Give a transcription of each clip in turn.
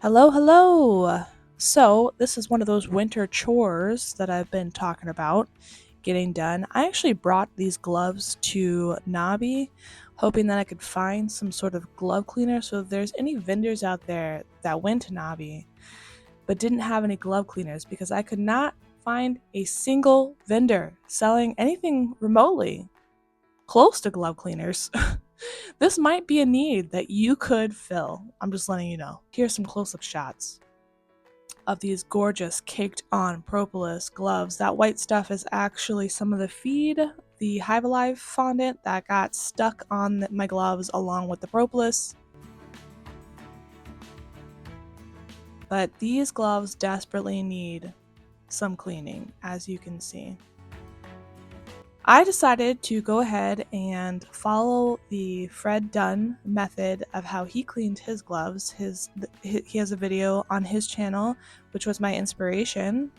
Hello, hello! So, this is one of those winter chores that I've been talking about getting done. I actually brought these gloves to NAHBE, hoping that I could find some sort of glove cleaner. So, if there's any vendors out there that went to NAHBE but didn't have any glove cleaners, because I could not find a single vendor selling anything remotely close to glove cleaners. This might be a need that you could fill. I'm just letting you know. Here's some close-up shots of these gorgeous caked on propolis gloves. That white stuff is actually some of the feed, the Hive Alive fondant that got stuck on my gloves along with the propolis. But these gloves desperately need some cleaning, as you can see. I decided to go ahead and follow the Fred Dunn method of how he cleaned his gloves. He has a video on his channel, which was my inspiration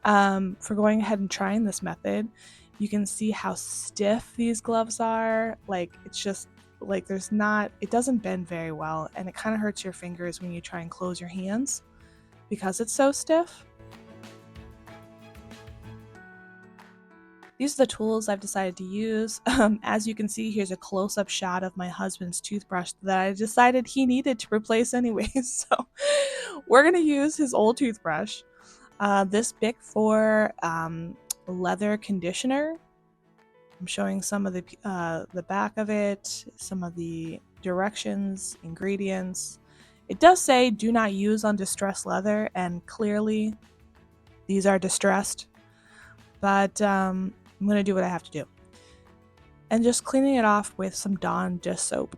for going ahead and trying this method. You can see how stiff these gloves are. Like, it's just like it doesn't bend very well, and it kind of hurts your fingers when you try and close your hands because it's so stiff. These are the tools I've decided to use. As you can see, here's a close-up shot of my husband's toothbrush that I decided he needed to replace anyways. So we're going to use his old toothbrush. This Bic for leather conditioner. I'm showing some of the back of it, some of the directions, ingredients. It does say do not use on distressed leather, and clearly these are distressed. But I'm going to do what I have to do. And just cleaning it off with some Dawn dish soap.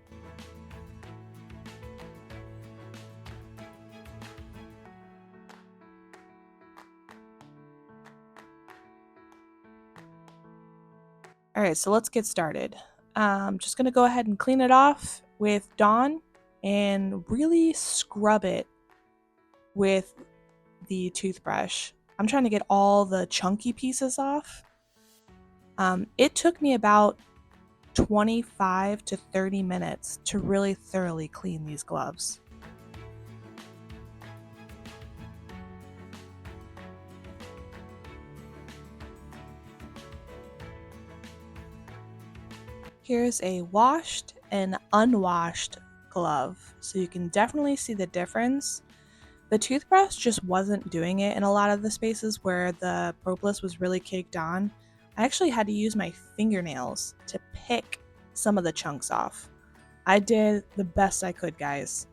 Alright, so let's get started. I'm just going to go ahead and clean it off with Dawn and really scrub it with the toothbrush. I'm trying to get all the chunky pieces off. It took me about 25 to 30 minutes to really thoroughly clean these gloves. Here's a washed and unwashed glove, so you can definitely see the difference. The toothbrush just wasn't doing it in a lot of the spaces where the propolis was really caked on. I actually had to use my fingernails to pick some of the chunks off. I did the best I could, guys.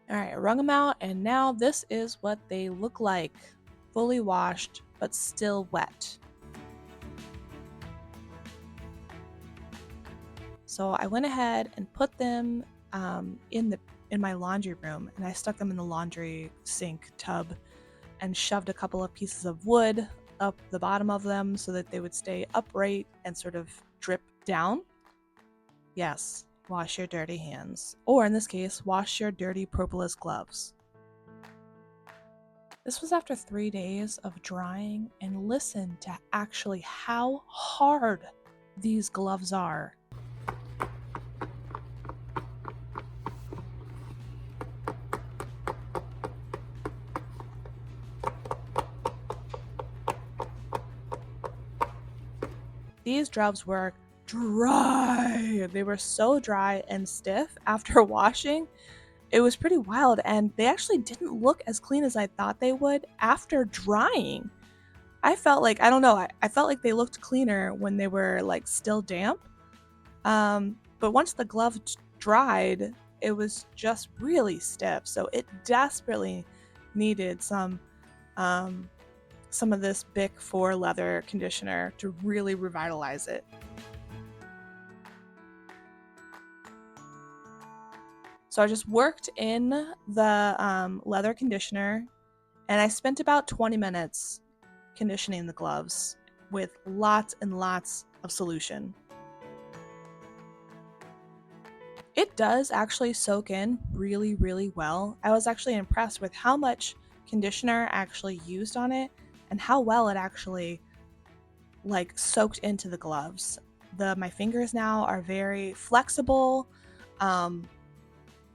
Alright, I wrung them out, and now this is what they look like. Fully washed, but still wet. So I went ahead and put them in my laundry room, and I stuck them in the laundry sink tub and shoved a couple of pieces of wood up the bottom of them so that they would stay upright and sort of drip down. Yes, wash your dirty hands. Or in this case, wash your dirty propolis gloves. This was after 3 days of drying, and listen to actually how hard these gloves are. These gloves were dry. They were so dry and stiff after washing. It was pretty wild, and they actually didn't look as clean as I thought they would after drying. I felt like, I don't know, I felt like they looked cleaner when they were like still damp. But once the glove dried, it was just really stiff. So it desperately needed some of this Bic for leather conditioner to really revitalize it. So I just worked in the leather conditioner, and I spent about 20 minutes conditioning the gloves with lots and lots of solution. It does actually soak in really, really well. I was actually impressed with how much conditioner I actually used on it and how well it actually like soaked into the gloves. My fingers now are very flexible. Um,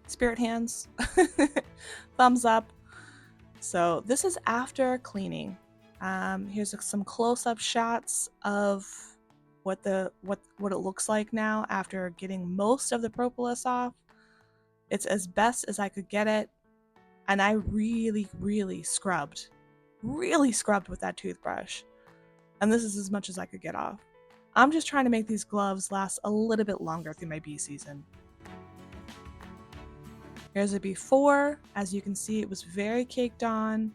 Spirit hands, thumbs up. So this is after cleaning. Here's some close-up shots of what it looks like now after getting most of the propolis off. It's as best as I could get it, and I really scrubbed with that toothbrush. And this is as much as I could get off. I'm just trying to make these gloves last a little bit longer through my bee season. Here's a before. As you can see, it was very caked on,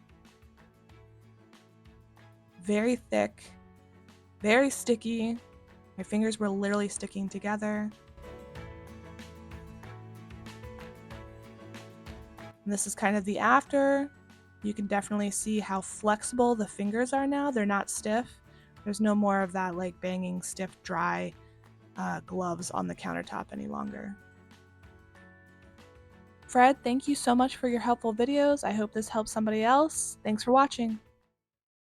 very thick, very sticky. My fingers were literally sticking together. And this is kind of the after. You can definitely see how flexible the fingers are now. They're not stiff. There's no more of that like banging, stiff, dry gloves on the countertop any longer. Fred, thank you so much for your helpful videos. I hope this helps somebody else. Thanks for watching.